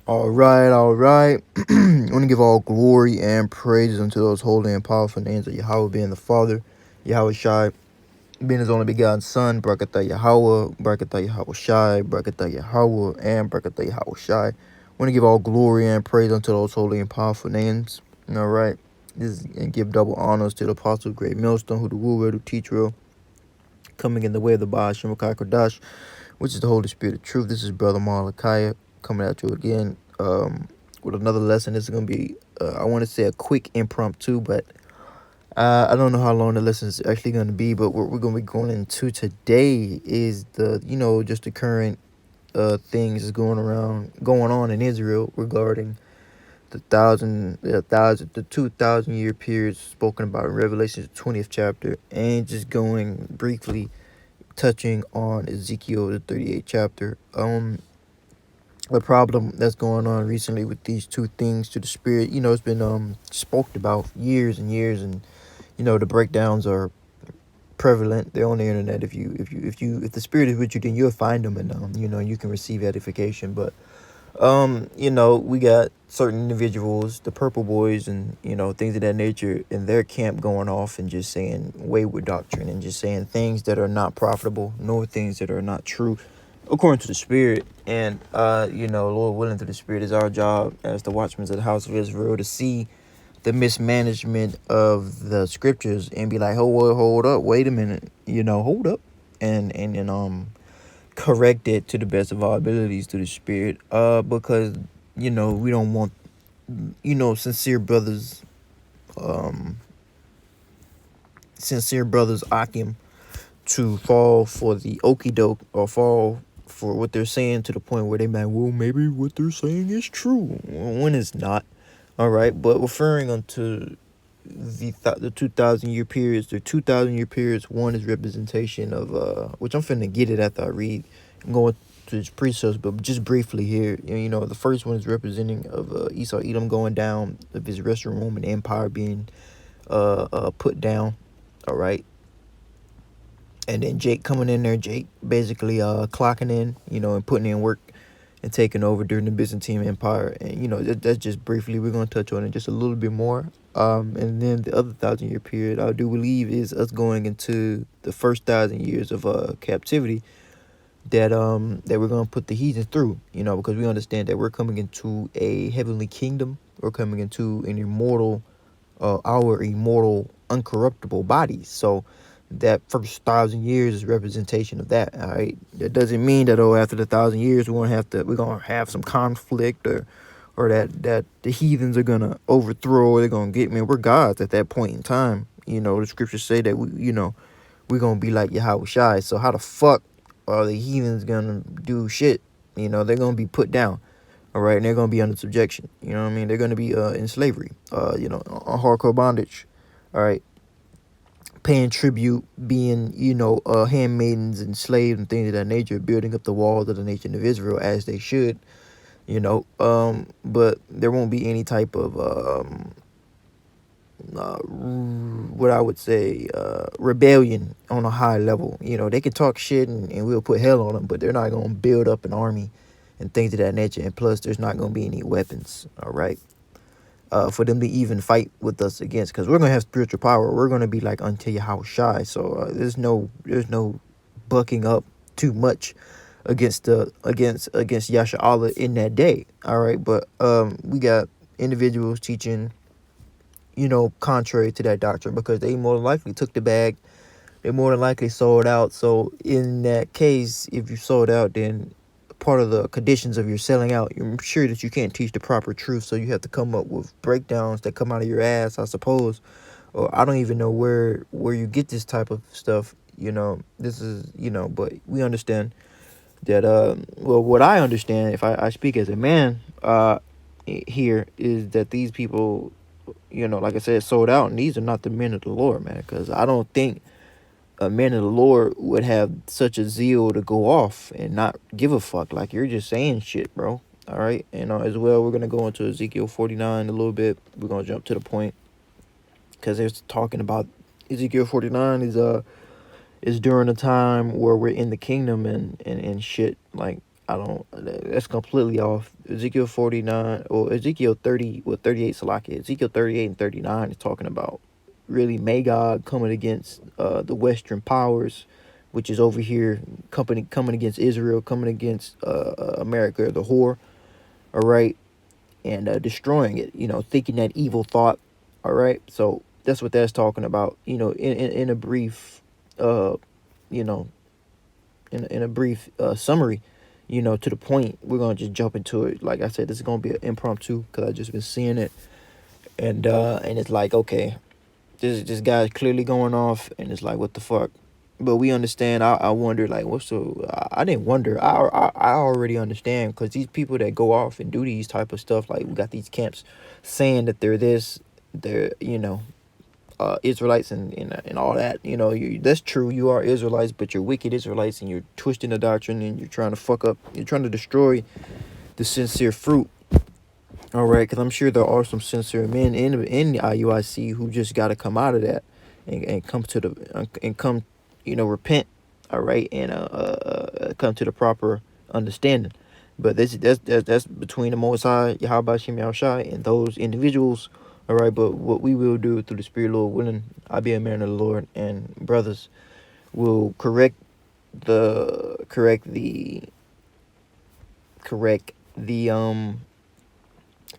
All right, all right. I want to give all glory and praises unto those holy and powerful names of Yahweh, being the Father, Yahawashi, being His only begotten Son, Barakatah Yahweh, Barakatah Yahawashi, Barakatah Yahweh, and Barakatah Yahawashi. I want to give all glory and praise unto those holy and powerful names. All right. And give double honors to the apostle, great millstone, who the ruler, who teach real, coming in the way of the Baal Shemakai Kodash, which is the Holy Spirit of truth. This is Brother Malachi coming at you again with another lesson. This is going to be, I want to say a quick impromptu, but I don't know how long the lesson is actually going to be. But what we're going to be going into today is just the current things is going on in Israel regarding the 2,000 year period spoken about in Revelation 20th chapter, and just going briefly touching on Ezekiel the 38th chapter. The problem that's going on recently with these two things to the spirit, it's been spoke about years and years, and the breakdowns are prevalent. They're on the internet. If the spirit is with you, then you'll find them, and you can receive edification. But we got certain individuals, the purple boys, and things of that nature, in their camp going off and just saying wayward doctrine and just saying things that are not profitable, nor things that are not true according to the spirit. And Lord willing, to the spirit is our job as the watchmen of the house of Israel to see the mismanagement of the scriptures and be like, hold up, wait a minute, hold up, and correct it to the best of our abilities to the spirit, because we don't want sincere brothers Akim to fall for the okie doke, or fall for what they're saying to the point where they might, well, maybe what they're saying is true when it's not. All right, but referring unto the 2,000 year periods, the 2,000 year periods, one is representation of which I'm finna get it after I read. I'm going to his precepts, but just briefly here, the first one is representing of Esau Edom going down, of his Western Roman Empire being put down. All right, and then Jake coming in there, Jake basically clocking in, and putting in work and taking over during the Byzantine Empire. And that's just briefly. We're going to touch on it just a little bit more. And then the other 1,000 year period, I do believe, is us going into the first 1,000 years of captivity that we're going to put the heathens through, because we understand that we're coming into a heavenly kingdom. We're coming into an immortal, our immortal, uncorruptible bodies. So that first 1,000 years is representation of that. All right, that doesn't mean that after the 1,000 years we're gonna have some conflict, or that the heathens are gonna overthrow, or they're gonna get me. We're gods at that point in time. The scriptures say that we're gonna be like Yahawashi. So how the fuck are the heathens gonna do shit? They're gonna be put down. All right, and they're gonna be under subjection. You know what I mean? They're gonna be in slavery. On hardcore bondage. All right, paying tribute, being, handmaidens and slaves and things of that nature, building up the walls of the nation of Israel as they should, but there won't be any type of, what I would say, rebellion on a high level. They can talk shit and we'll put hell on them, but they're not going to build up an army and things of that nature. And plus, there's not going to be any weapons, all right? For them to even fight with us against, because we're gonna have spiritual power. We're gonna be like unto Yahawashi. So there's no bucking up too much against Yasha Allah in that day. All right, but we got individuals teaching, contrary to that doctrine, because they more than likely took the bag. They more than likely sold out. So in that case, if you sold out, then part of the conditions of your selling out, you're sure that you can't teach the proper truth, so you have to come up with breakdowns that come out of your ass, I suppose. Or I don't even know where you get this type of stuff. This is, but we understand that what I understand, if I speak as a man here, is that these people, like I said, sold out, and these are not the men of the Lord, man, because I don't think a man of the Lord would have such a zeal to go off and not give a fuck. Like, you're just saying shit, bro. All right. And as well, we're going to go into Ezekiel 49 a little bit. We're going to jump to the point, because there's talking about Ezekiel 49 is during a time where we're in the kingdom and shit. Like, I don't. That's completely off. Ezekiel 49 or Ezekiel 30, well 38 Salaki. Ezekiel 38 and 39 is talking about really Magog coming against the Western powers, which is over here, company coming against Israel, coming against America, the whore. All right, and destroying it. Thinking that evil thought. All right, so that's what that's talking about. In a brief, you know, in a brief summary, to the point. We're gonna just jump into it. Like I said, this is gonna be an impromptu because I just been seeing it, and it's like, okay, this guy's clearly going off, and it's like, what the fuck. But we understand. I wonder, like, what's the? I didn't wonder. I already understand, because these people that go off and do these type of stuff, like we got these camps saying that they're this, they're Israelites and all that. That's true. You are Israelites, but you're wicked Israelites, and you're twisting the doctrine, and you're trying to fuck up. You're trying to destroy the sincere fruit. All right, because I'm sure there are some sincere men in the IUIC who just got to come out of that and come to the and come, repent. All right, and come to the proper understanding. But that's between the Most High, Yahawashi Yahawashi, and those individuals. All right, but what we will do through the Spirit, Lord willing, I be a man of the Lord, and brothers will correct the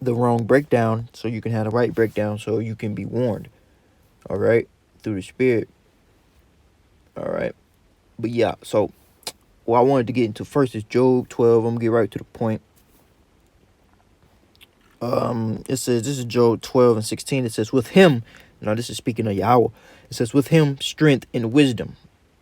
wrong breakdown, so you can have the right breakdown, so you can be warned. All right, through the Spirit. All right, but yeah, so what I wanted to get into first is Job 12. I'm gonna get right to the point. It says, this is Job 12 and 16. It says, with him, now this is speaking of Yahweh. It says, with him strength and wisdom,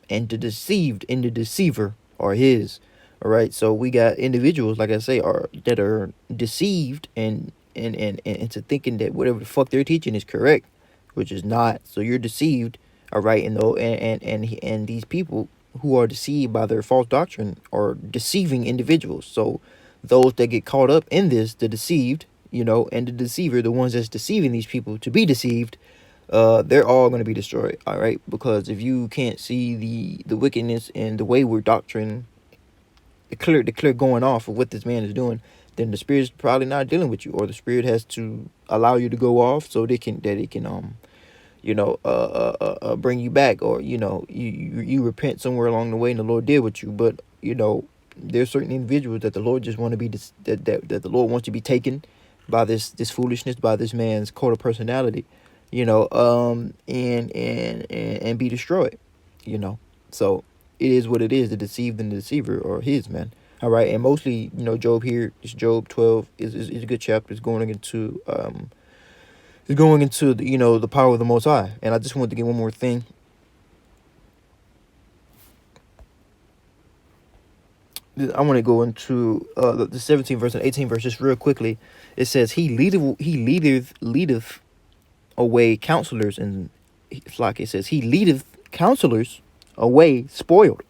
and the deceived and the deceiver are his. All right, so we got individuals, like I say, that are deceived and into thinking that whatever the fuck they're teaching is correct, which is not. So you're deceived. All right, and these people who are deceived by their false doctrine are deceiving individuals. So those that get caught up in this, the deceived, and the deceiver, the ones that's deceiving these people to be deceived, they're all going to be destroyed. All right, because if you can't see the wickedness and the wayward doctrine, the clear going off of what this man is doing, then the spirit's probably not dealing with you, or the spirit has to allow you to go off so it can bring you back, or you repent somewhere along the way and the Lord deal with you. But there's certain individuals that the Lord just want to be that the Lord wants to be taken by this foolishness, by this man's cult of personality, and be destroyed. So it is what it is. The deceived and the deceiver are his, man. All right, and mostly, Job here, it's Job 12 is a good chapter. It's going into the power of the Most High. And I just wanted to get one more thing. I want to go into the 17th verse and 18th verse just real quickly. It says, he leadeth away counselors, and it's like it says, he leadeth counselors away spoiled,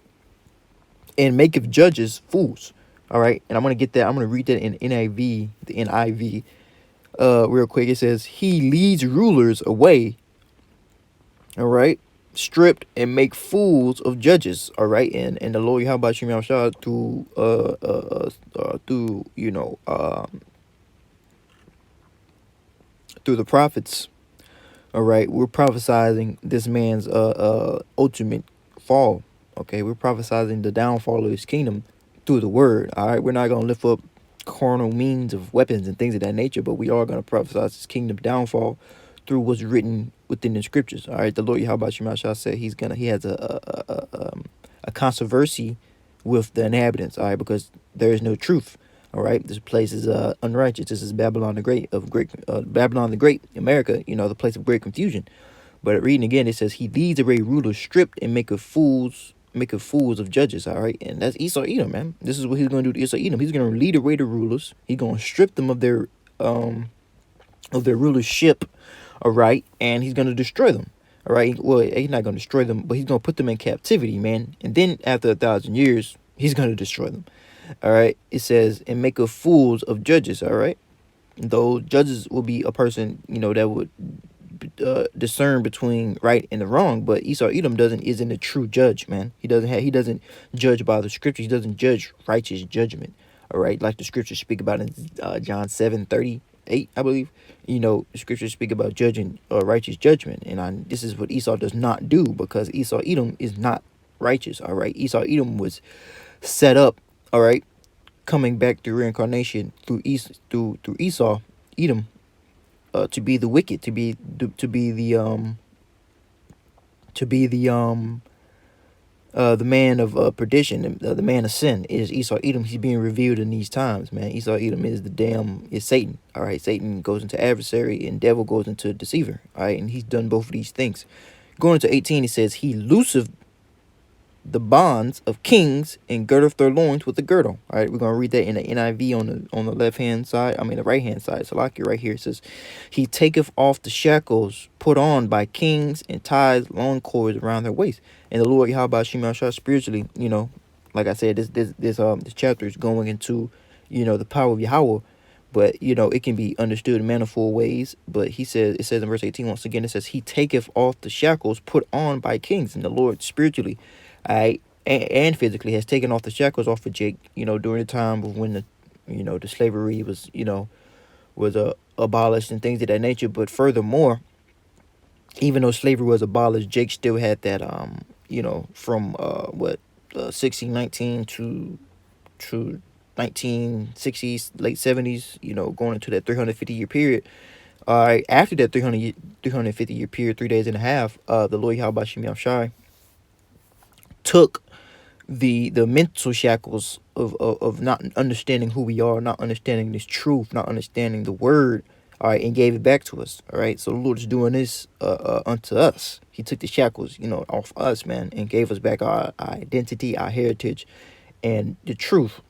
and maketh judges fools. All right, and I'm gonna get that. I'm gonna read that in NIV, the NIV, real quick. It says, he leads rulers away. All right, stripped and make fools of judges. All right, and the Lord Yahawashi Yahawashi through the prophets. All right, we're prophesying this man's ultimate fall. Okay, we're prophesying the downfall of his kingdom through the word. All right, we're not gonna lift up carnal means of weapons and things of that nature, but we are gonna prophesy his kingdom downfall through what's written within the scriptures. All right, the Lord Yahweh Shemashah said he has a controversy with the inhabitants. All right, because there is no truth. All right, this place is unrighteous. This is Babylon the Great, Babylon the Great, America. The place of great confusion. But reading again, it says, he leads away rulers stripped and make of fools of judges. All right, and that's Esau Edom, man. This is what he's going to do to Esau Edom. He's going to lead away the rulers. He's going to strip them of their rulership. All right, and he's going to destroy them. All right, well, he's not going to destroy them, but he's going to put them in captivity, man. And then after 1,000 years, he's going to destroy them. All right, it says, and make of fools of judges. All right, though judges will be a person, that would discern between right and the wrong. But Esau Edom isn't a true judge, man. He doesn't judge by the scriptures. He doesn't judge righteous judgment. All right, like the scriptures speak about in John 7:38, I believe. The scriptures speak about judging righteous judgment, and this is what Esau does not do, because Esau Edom is not righteous. All right, Esau Edom was set up. All right, coming back through reincarnation through Esau Edom, to be the wicked, to be the man of perdition, the man of sin is Esau Edom. He's being revealed in these times, man. Esau Edom is Satan. All right, Satan goes into adversary and devil goes into deceiver. All right, and he's done both of these things. Going into 18, he says he looseth the bonds of kings and girdeth their loins with a girdle. All right, we're gonna read that in the NIV on the left hand side. I mean the right hand side. So like right here, it says, "He taketh off the shackles put on by kings and ties long cords around their waist." And the Lord Yahawashi spiritually, like I said, this chapter is going into, the power of Yahweh. But it can be understood in manifold ways. But it says in verse 18 once again, it says, "He taketh off the shackles put on by kings," and the Lord spiritually, and physically has taken off the shackles off of Jake, during the time of when the slavery was abolished and things of that nature. But furthermore, even though slavery was abolished, Jake still had that from 1619 to 1960s, late 70s, going into that 350-year period. After that 350-year period, 3 days and a half, the Lord Yahweh Shai took the mental shackles of not understanding who we are, not understanding this truth, not understanding the word, all right, and gave it back to us. All right, so the Lord is doing this unto us. He took the shackles, off us, man, and gave us back our identity, our heritage, and the truth,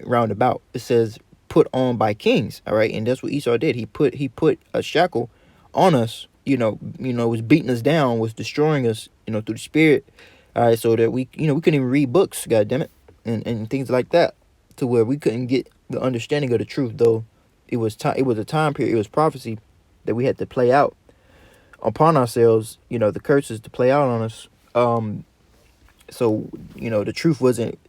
roundabout. It says put on by kings. All right, and that's what Esau did. He put a shackle on us, was beating us down, was destroying us, through the spirit. All right, so that we couldn't even read books, God damn it, and things like that, to where we couldn't get the understanding of the truth. Though it was a time period, it was prophecy that we had to play out upon ourselves. The curses to play out on us. So the truth wasn't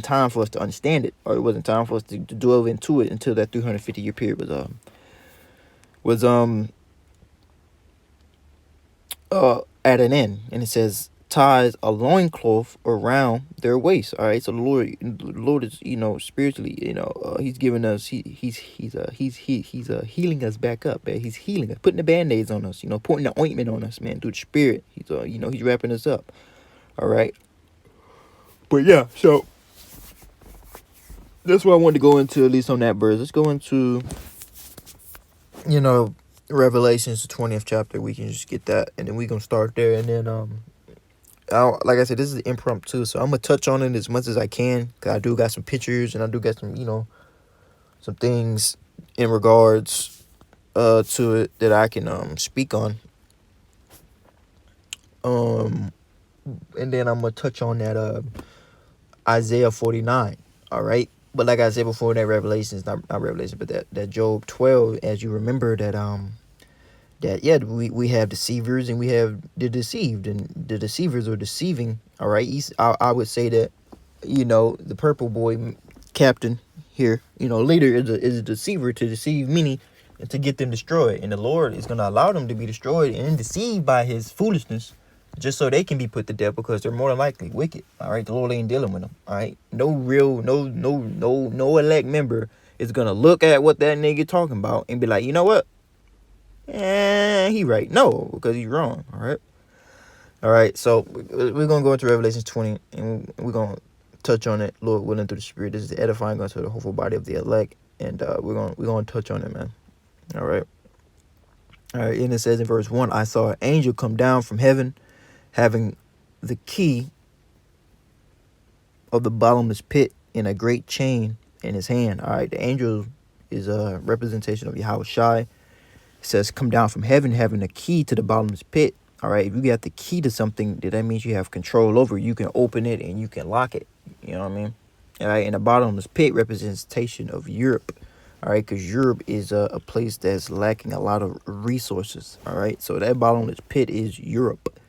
time for us to understand it, or it wasn't time for us to delve into it until that 350-year period was at an end. And it says, ties a loincloth around their waist. All right, so the Lord is spiritually, he's giving us, he's healing us back up, man. He's healing us, putting the band-aids on us, putting the ointment on us, man, through the spirit. He's he's wrapping us up. All right, but yeah, so that's what I wanted to go into, at least on that verse. Let's go into Revelations, the 20th chapter. We can just get that, and then we're gonna start there, and then like I said, this is impromptu, so I'm gonna touch on it as much as I can, because I do got some pictures, and I do got some some things in regards to it that I can speak on, and then I'm gonna touch on that Isaiah 49. All right, but like I said before, that Revelation is not Revelation, but that Job 12, as you remember, that we have deceivers and we have the deceived, and the deceivers are deceiving. All right, I would say that the purple boy captain here, leader, is a deceiver to deceive many and to get them destroyed, and the Lord is going to allow them to be destroyed and deceived by his foolishness, just so they can be put to death, because they're more than likely wicked. All right, the Lord ain't dealing with them. All right, no elect member is gonna look at what that nigga talking about and be like, you know what, he right. No, because he's wrong. All right, so we're gonna go into Revelation 20, and we're gonna touch on it, Lord willing, through the Spirit. This is the edifying unto the hopeful body of the elect, and we're gonna touch on it, man. All right, and it says in verse 1, I saw an angel come down from heaven, having the key of the bottomless pit and a great chain in his hand. All right, the angel is a representation of Yahawashi. It says come down from heaven, having the key to the bottomless pit. All right, if you got the key to something, that means you have control over it. You can open it and you can lock it. You know what I mean? All right, and the bottomless pit, representation of Europe. All right, because Europe is a place that's lacking a lot of resources. All right, so that bottomless pit is Europe.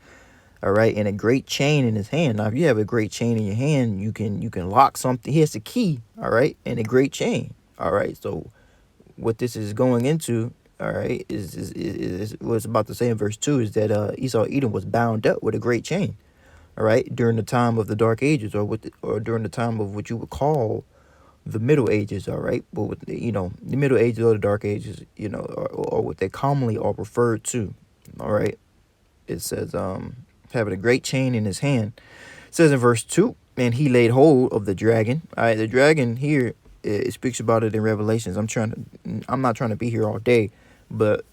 All right, and a great chain in his hand. Now, if you have a great chain in your hand, you can lock something. He has the key. All right, and a great chain. All right, so what this is going into, all right, is what's about to say in verse 2 is that Esau Edom was bound up with a great chain. All right, during the time of the Dark Ages, or during the time of what you would call the Middle Ages. All right, but with the Middle Ages or the Dark Ages, or what they commonly are referred to. All right, it says having a great chain in his hand. It says in verse 2, and he laid hold of the dragon. All right, the dragon here, it speaks about it in Revelations. I'm not trying to be here all day, but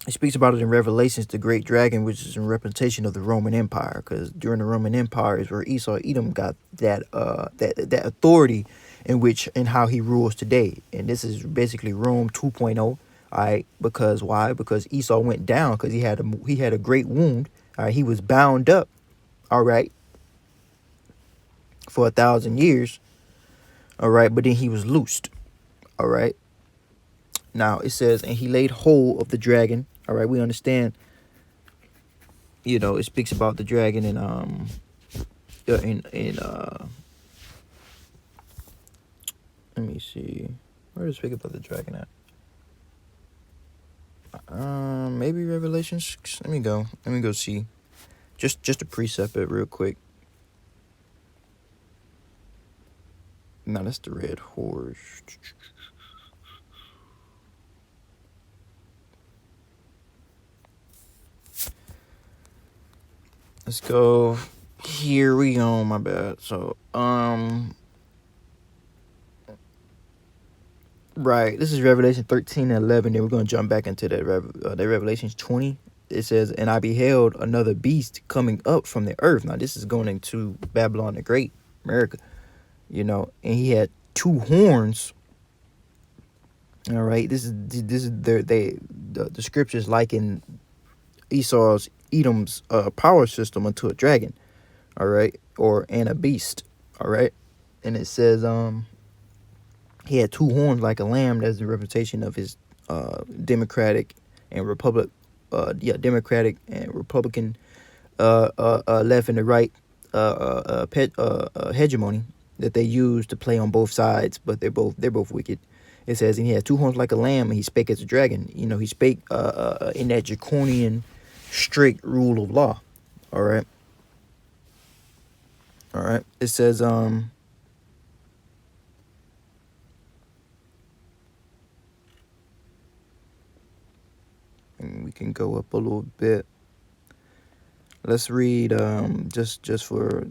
it speaks about it in Revelations, the great dragon, which is in representation of the Roman Empire, because during the Roman Empire is where Esau Edom got that authority in how he rules today. And this is basically Rome 2.0. All right, because why? Because Esau went down because he had a great wound. All right, he was bound up. All right, for 1,000 years. All right, but then he was loosed. All right. Now it says, and he laid hold of the dragon. All right, we understand. It speaks about the dragon in let me see, where does it speak about the dragon at? Maybe Revelations. Let me go see. Just a precept it real quick. No, that's the red horse. Let's go. Here we go. My bad. So, right. This is Revelation 13 and 11. Then we're gonna jump back into that Revelations 20. It says, and I beheld another beast coming up from the earth. Now this is going into Babylon the Great, America. And he had two horns. All right. This is the scriptures liken Edom's power system unto a dragon. All right, and a beast. All right, and it says he had two horns like a lamb. That's the representation of his democratic and democratic and republican left and the right hegemony that they use to play on both sides, but they're both wicked. It says, and he had two horns like a lamb, and he spake as a dragon. He spake in that draconian, strict rule of law. All right. All right. It says, and we can go up a little bit. Let's read just for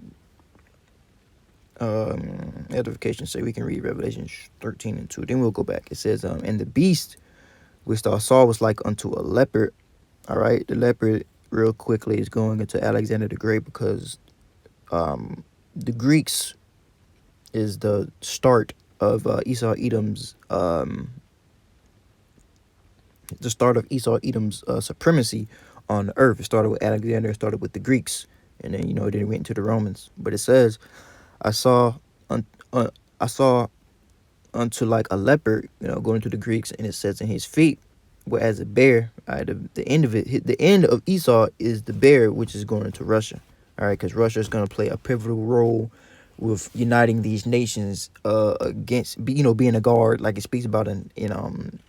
edification's sake, we can read Revelation 13 and 2. Then we'll go back. It says, and the beast which thou saw was like unto a leopard. All right, the leopard, real quickly, is going into Alexander the Great, because the Greeks is the start of Esau Edom's supremacy on the earth. It started with Alexander. It started with the Greeks, and then then it went into the Romans. But it says, I saw unto like a leopard, going to the Greeks, and it says, in his feet were as a bear. All right, the end of Esau is the bear, which is going into Russia. All right, because Russia is going to play a pivotal role with uniting these nations against, being a guard, like it speaks about in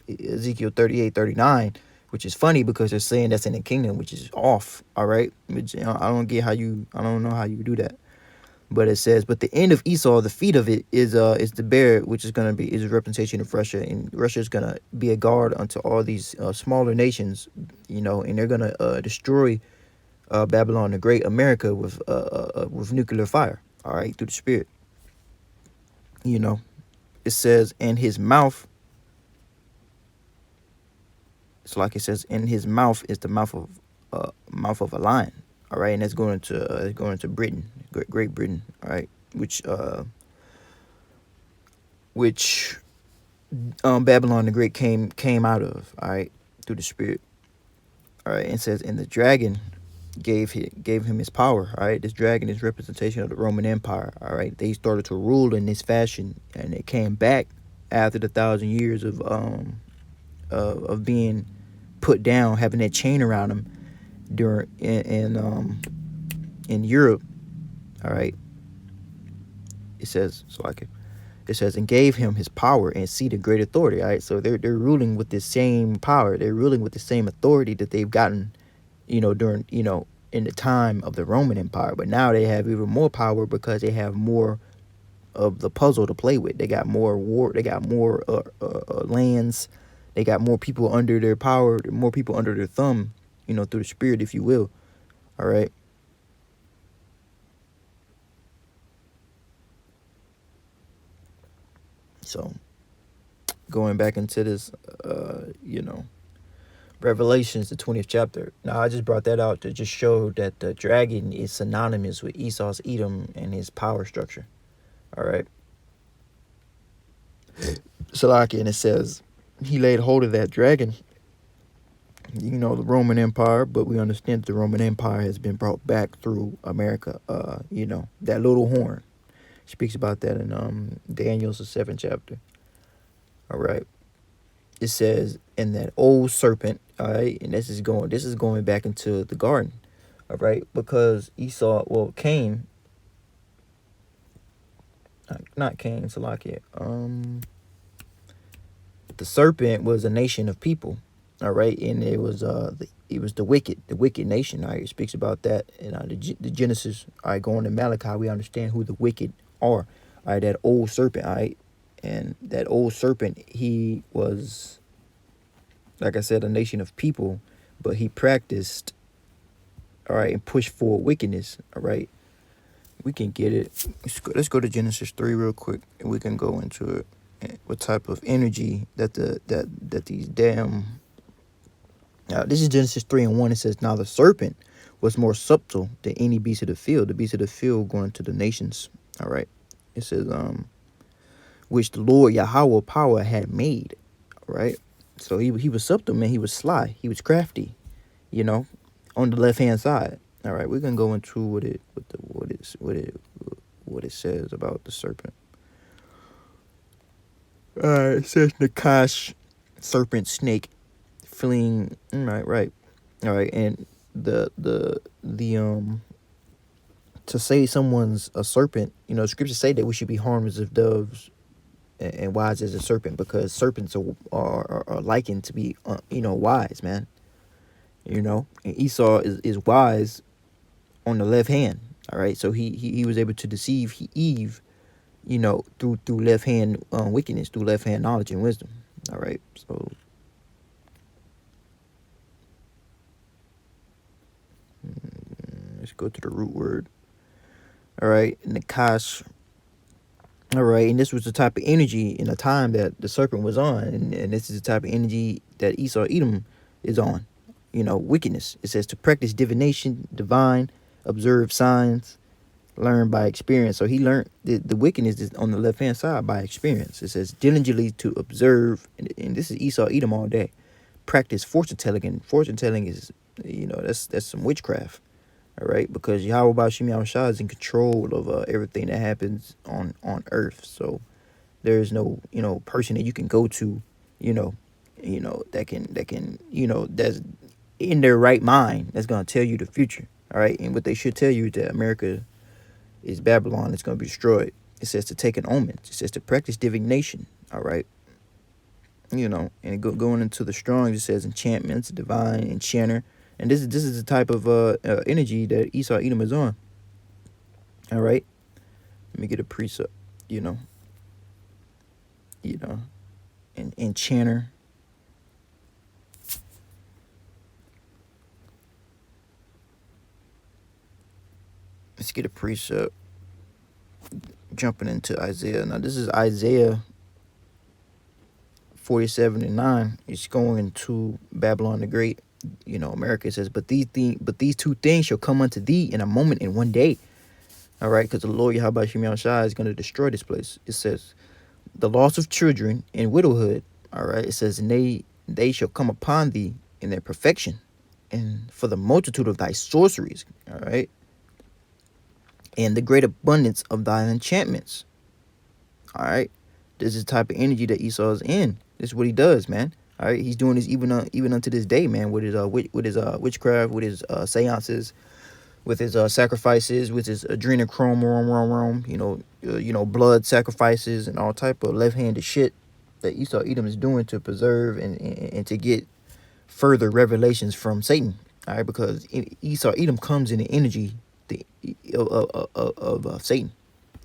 Ezekiel 38:39, which is funny because they're saying that's in the kingdom, which is off. All right, which I don't know how you do that. But it says, but the end of Esau, the feet of it is the bear, which is a representation of Russia, and Russia is gonna be a guard unto all these smaller nations, and they're gonna destroy Babylon the Great, America, with nuclear fire. All right, through the spirit. It says, and his mouth. It's like it says, in his mouth is the mouth of a lion. All right, and that's going to Britain, Great Britain. All right, which Babylon the Great came out of. All right, through the spirit. All right, and it says, and the dragon gave him his power. All right, this dragon is representation of the Roman Empire. All right, they started to rule in this fashion, and it came back after the 1,000 years of being put down, having that chain around him during in Europe. All right, it says so like it says, and gave him his power and seat of great authority. All right, so they're ruling with the same power. They're ruling with the same authority that they've gotten, during in the time of the Roman Empire. But now they have even more power because they have more of the puzzle to play with. They got more war. They got more lands. They got more people under their power. More people under their thumb. Through the spirit, if you will. All right. So, going back into this, Revelations, the 20th chapter. Now, I just brought that out to just show that the dragon is synonymous with Esau's Edom and his power structure. All right. Salaki, and it says, he laid hold of that dragon, the Roman Empire, but we understand that the Roman Empire has been brought back through America. That little horn. Speaks about that in Daniel's the 7th chapter. All right. It says, and that old serpent, all right, and this is going back into the garden, all right, because Cain, not Cain, Salakia, the serpent was a nation of people, all right, and it was the wicked nation. All right, it speaks about that in the Genesis. All right, going to Malachi, we understand who the wicked are. All right, that old serpent, all right, and that old serpent, he was, like I said, a nation of people, but he practiced, all right, and pushed forward wickedness. All right, we can get it. Let's go to Genesis 3 real quick, and we can go into it. What type of energy that these damn. Now, this is Genesis 3:1. It says, now the serpent was more subtle than any beast of the field. The beast of the field going to the nations. All right. It says, which the Lord Yahweh power had made. All right. So he was subtle, man. He was sly. He was crafty, on the left hand side. All right, we're gonna go into what it says about the serpent. It says Nakash, serpent, snake, fleeing. Right. All right, and the to say someone's a serpent, scriptures say that we should be harmless of doves and wise as a serpent, because serpents are likened to be wise, man. And Esau is wise on the left hand. All right, so he was able to deceive Eve, through left hand wickedness, through left hand knowledge and wisdom. All right, so let's go to the root word. All right, Nakash. All right, and this was the type of energy in the time that the serpent was on, and this is the type of energy that Esau Edom is on. Wickedness. It says to practice divination, divine, observe signs, learn by experience. So he learned the wickedness is on the left hand side by experience. It says diligently to observe, and this is Esau Edom all day. Practice fortune telling, and fortune telling is that's some witchcraft. All right, because Yahawashi is in control of everything that happens on earth. So there is no person that you can go to, that can that's in their right mind that's gonna tell you the future. All right, and what they should tell you is that America is Babylon. It's gonna be destroyed. It says to take an omen. It says to practice divination. All right, and going into the Strong's, it says enchantments, divine, enchanter. And this is the type of energy that Esau Edom is on. All right, let me get a precept. An enchanter. Let's get a precept. Jumping into Isaiah. Now this is Isaiah 47:9. It's going into Babylon the Great. America. Says, but these two things shall come unto thee in a moment, in one day. All right, because the Lord Yahawashi is going to destroy this place. It says, the loss of children and widowhood. All right, it says, and they shall come upon thee in their perfection, and for the multitude of thy sorceries. All right, and the great abundance of thy enchantments. All right, This is the type of energy that Esau is in. This is what he does, man. All right, he's doing this even unto this day, man. With his witchcraft, with his seances, with his sacrifices, with his adrenochrome, blood sacrifices and all type of left-handed shit that Esau Edom is doing to preserve and to get further revelations from Satan. All right, because Esau Edom comes in the energy of Satan.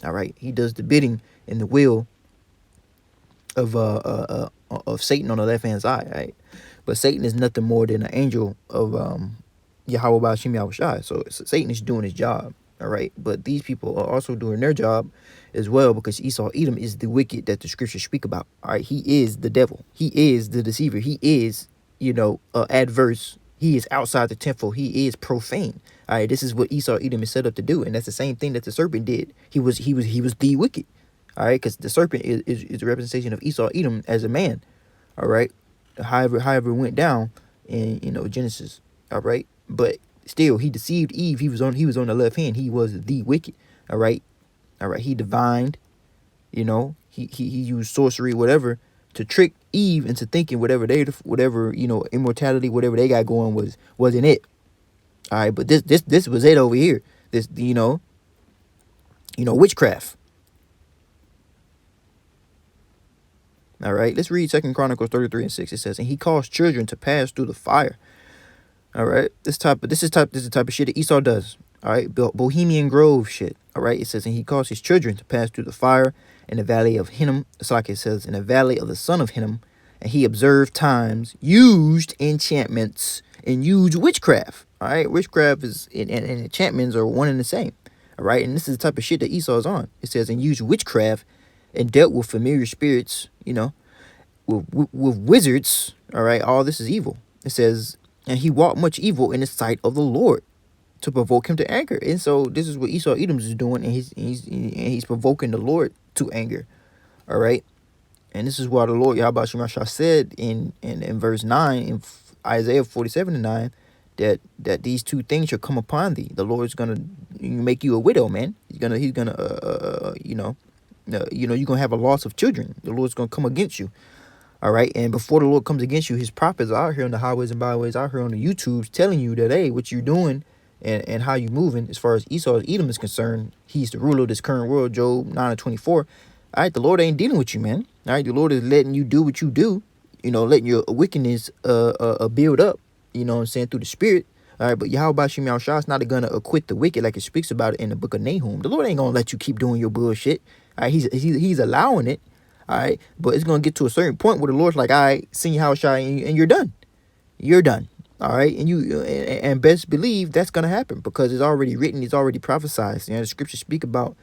All right, he does the bidding and the will of Satan on the left hand side. Right, but Satan is nothing more than an angel of Yahawashi. So Satan is doing his job. All right, but these people are also doing their job as well, because Esau Edom is the wicked that the scriptures speak about. All right, he is the devil. He is the deceiver. He is, adverse. He is outside the temple. He is profane. All right, this is what Esau Edom is set up to do, and that's the same thing that the serpent did. He was the wicked. All right, because the serpent is a representation of Esau Edom as a man. All right, however it went down in Genesis. All right, but still he deceived Eve. He was on the left hand. He was the wicked. All right, he divined. He used sorcery, whatever, to trick Eve into thinking whatever immortality, whatever they got going wasn't it. All right, but this was it over here. This witchcraft. All right, let's read 2 Chronicles 33:6. It says, and he caused children to pass through the fire. All right, this is the type of shit that Esau does. All right, Bohemian Grove shit. All right, it says, and he caused his children to pass through the fire in the valley of Hinnom. It's like it says, in the valley of the son of Hinnom. And he observed times, used enchantments, and used witchcraft. All right, witchcraft and enchantments are one and the same. All right, and this is the type of shit that Esau is on. It says, and used witchcraft and dealt with familiar spirits, with wizards. All right, all this is evil. It says, and he walked much evil in the sight of the Lord to provoke him to anger. And so this is what Esau Edom is doing, and he's provoking the Lord to anger. All right, and this is why the Lord Yahawashi said in verse 9 in Isaiah 47:9 that these two things shall come upon thee. The Lord's gonna make you a widow, man. He's gonna you're gonna have a loss of children. The Lord's gonna come against you. All right, and before the Lord comes against you, his prophets are out here on the highways and byways, out here on the YouTubes, telling you that, hey, what you're doing and how you moving. As far as Esau Edom is concerned, he's the ruler of this current world. Job 9:24. All right, the Lord ain't dealing with you, man. All right, the Lord is letting you do what you do. Letting your wickedness build up. You know what I'm saying, through the Spirit. All right, but Yahawashi is not gonna acquit the wicked like it speaks about it in the book of Nahum. The Lord ain't gonna let you keep doing your bullshit. All right, he's allowing it. All right, but it's going to get to a certain point where the Lord's like, all right, sing Yahawashi, and you're done. You're done. All right, and best believe that's going to happen, because it's already written, it's already prophesied. The scriptures speak about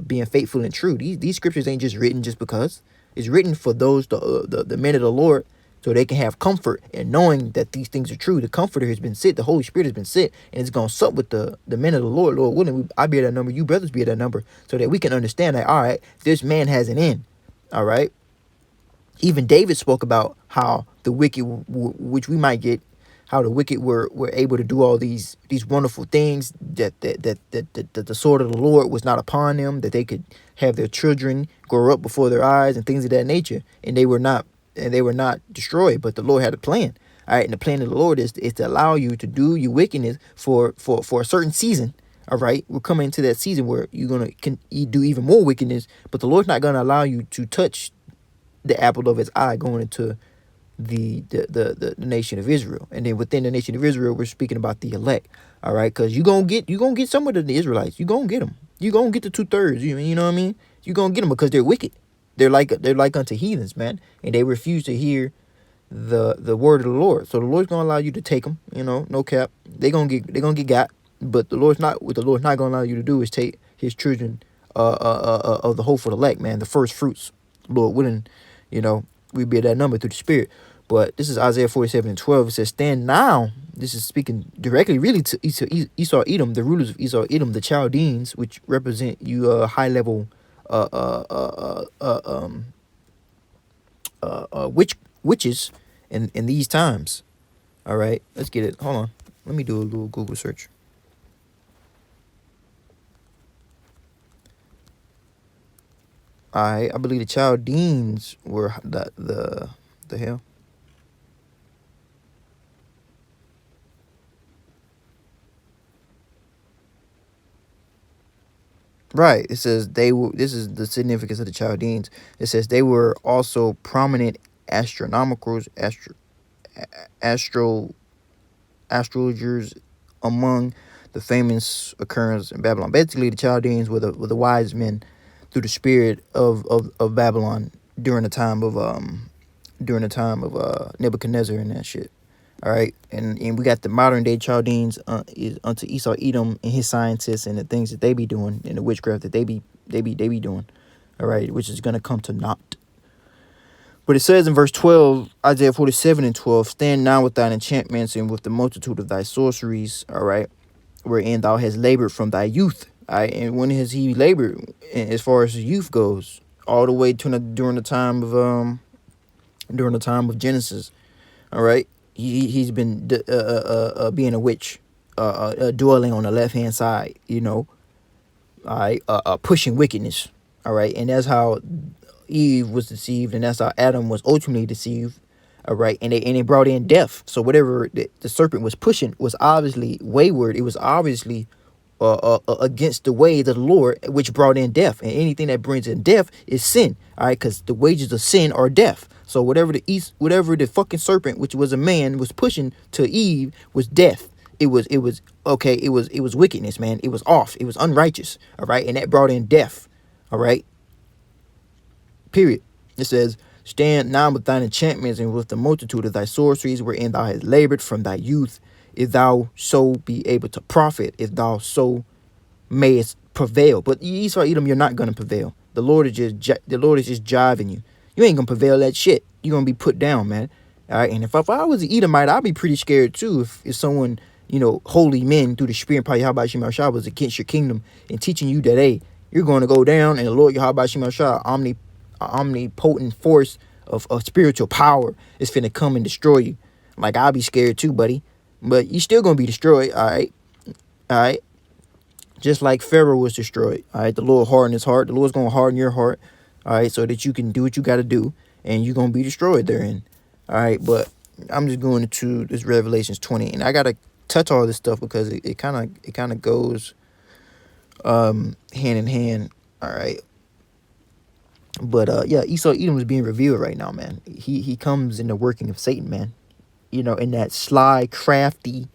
being faithful and true. These scriptures ain't just written just because. It's written for those, the men of the Lord, so they can have comfort in knowing that these things are true. The Comforter has been sent, the Holy Spirit has been sent, and it's going to sup with the men of the Lord. Lord willing, I be at that number, you brothers be at that number, so that we can understand that, all right, this man has an end. All right. Even David spoke about how the wicked, which we might get, how the wicked were able to do all these wonderful things, that the sword of the Lord was not upon them, that they could have their children grow up before their eyes and things of that nature, and they were not destroyed. But the Lord had a plan. All right, and the plan of the Lord is to allow you to do your wickedness for a certain season. All right, we're coming into that season where you're gonna do even more wickedness, but the Lord's not gonna allow you to touch the apple of his eye going into the nation of Israel. And then within the nation of Israel, we're speaking about the elect. All right, because you're gonna get some of the Israelites. You're gonna get them. You're gonna get the 2/3. You know what I mean? You're gonna get them because they're wicked. They're like unto heathens, man, and they refuse to hear the word of the Lord. So the Lord's gonna allow you to take them. No cap. They're gonna get got. But the Lord's not going to allow you to do is take his children of the hopeful elect, man, the first fruits. Lord willing, we be at that number through the Spirit. But this is Isaiah 47:12. It says, stand now. This is speaking directly really to Esau Edom, the rulers of Esau Edom, the Chaldeans, which represent you high level witches in these times. All right, let's get it. Hold on. Let me do a little Google search. I believe the Chaldeans were the hell. Right. It says they were. This is the significance of the Chaldeans. It says they were also prominent astronomicals, astro astrologers among the famous occurrence in Babylon. Basically, the Chaldeans were the wise men through the spirit of Babylon during the time of Nebuchadnezzar and that shit. All right, and we got the modern day Chaldeans is unto Esau Edom and his scientists and the things that they be doing and the witchcraft that they be doing. All right, which is gonna come to naught. But it says in verse 12, Isaiah 47 and 12, stand now with thine enchantments and with the multitude of thy sorceries, all right, wherein thou hast labored from thy youth. All right, and when has he labored as far as his youth goes? All the way to during the time of Genesis. All right, he's been being a witch, dwelling on the left hand side, all right, pushing wickedness. All right, and that's how Eve was deceived, and that's how Adam was ultimately deceived. All right, and they brought in death. So whatever the serpent was pushing was obviously wayward. It was obviously against the ways of the Lord, which brought in death. And anything that brings in death is sin. All right, because the wages of sin are death. So whatever the fucking serpent, which was a man, was pushing to Eve was death. It was okay. It was wickedness, man. It was off. It was unrighteous. All right, and that brought in death. All right. Period. It says, stand now with thine enchantments and with the multitude of thy sorceries, wherein thou hast labored from thy youth, if thou so be able to profit, if thou so mayest prevail. But Esau Edom, you're not gonna prevail. The Lord is just jiving you. You ain't gonna prevail that shit. You're gonna be put down, man. All right. And if I was an Edomite, I'd be pretty scared too. If someone, holy men through the spirit, probably Yahawashi Mashah was against your kingdom and teaching you that, hey, you're going to go down, and the Lord Yahawashi Mashah, omnipotent force of spiritual power, is finna come and destroy you. Like, I'll be scared too, buddy. But you still gonna be destroyed, all right? All right. Just like Pharaoh was destroyed. All right. The Lord hardened his heart. The Lord's gonna harden your heart. All right, so that you can do what you gotta do, and you're gonna be destroyed therein. All right, but I'm just going into this Revelations 20, and I gotta touch all this stuff because it kind of goes hand in hand. All right. But yeah, Esau Edom is being revealed right now, man. He comes in the working of Satan, man. In that sly, crafty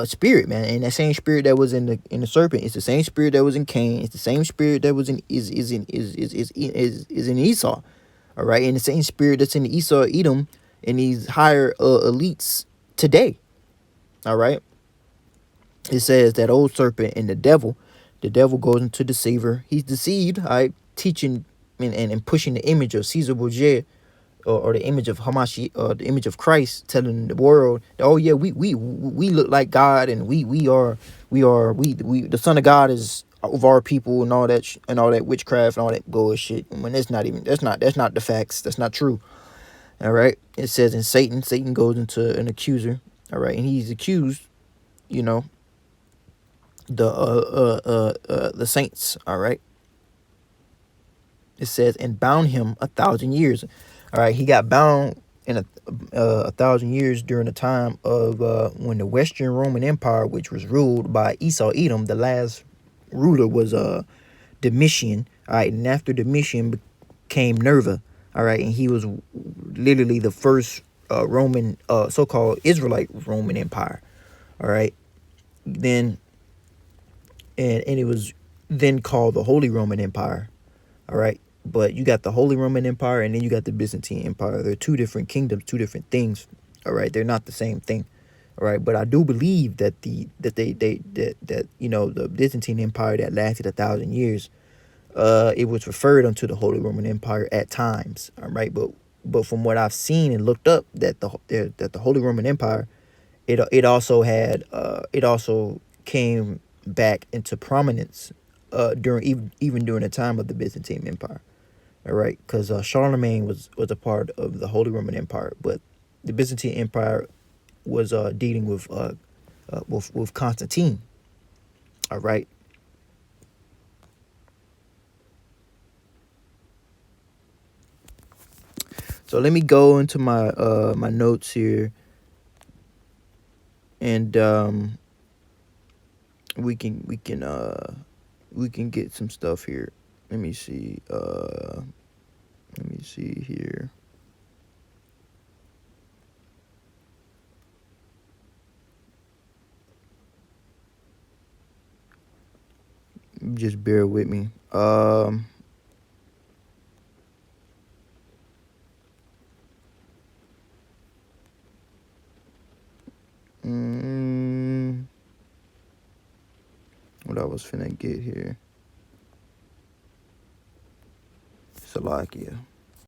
spirit, man. And that same spirit that was in the serpent, it's the same spirit that was in Cain. It's the same spirit that was in in Esau. All right, and the same spirit that's in Esau Edom and these higher elites today. All right. It says that old serpent and the devil goes into deceiver. He's deceived, all right, teaching and pushing the image of Caesar Borgia, or the image of Hamashi, or the image of Christ, telling the world, oh yeah, we look like God, and we the Son of God is of our people, and all that and all that witchcraft and all that bullshit. When that's not the facts. That's not true. All right. It says in Satan goes into an accuser. All right, and he's accused, you know, the saints. All right. It says, and bound him 1,000 years. All right, he got bound in 1,000 years during the time of when the Western Roman Empire, which was ruled by Esau Edom, the last ruler was Domitian. All right, and after Domitian came Nerva. All right, and he was literally the first Roman, so-called Israelite Roman Empire. All right, then and it was then called the Holy Roman Empire. All right. But you got the Holy Roman Empire, and then you got the Byzantine Empire. They're two different kingdoms, two different things. All right, they're not the same thing. All right, but I do believe that the Byzantine Empire that lasted 1,000 years, it was referred unto the Holy Roman Empire at times. All right, but from what I've seen and looked up, that the Holy Roman Empire, it also came back into prominence during the time of the Byzantine Empire. All right, because Charlemagne was a part of the Holy Roman Empire, but the Byzantine Empire was dealing with Constantine. All right. So let me go into my my notes here, and we can get some stuff here. Let me see. Let me see here. Just bear with me. What I was finna get here. Salakia.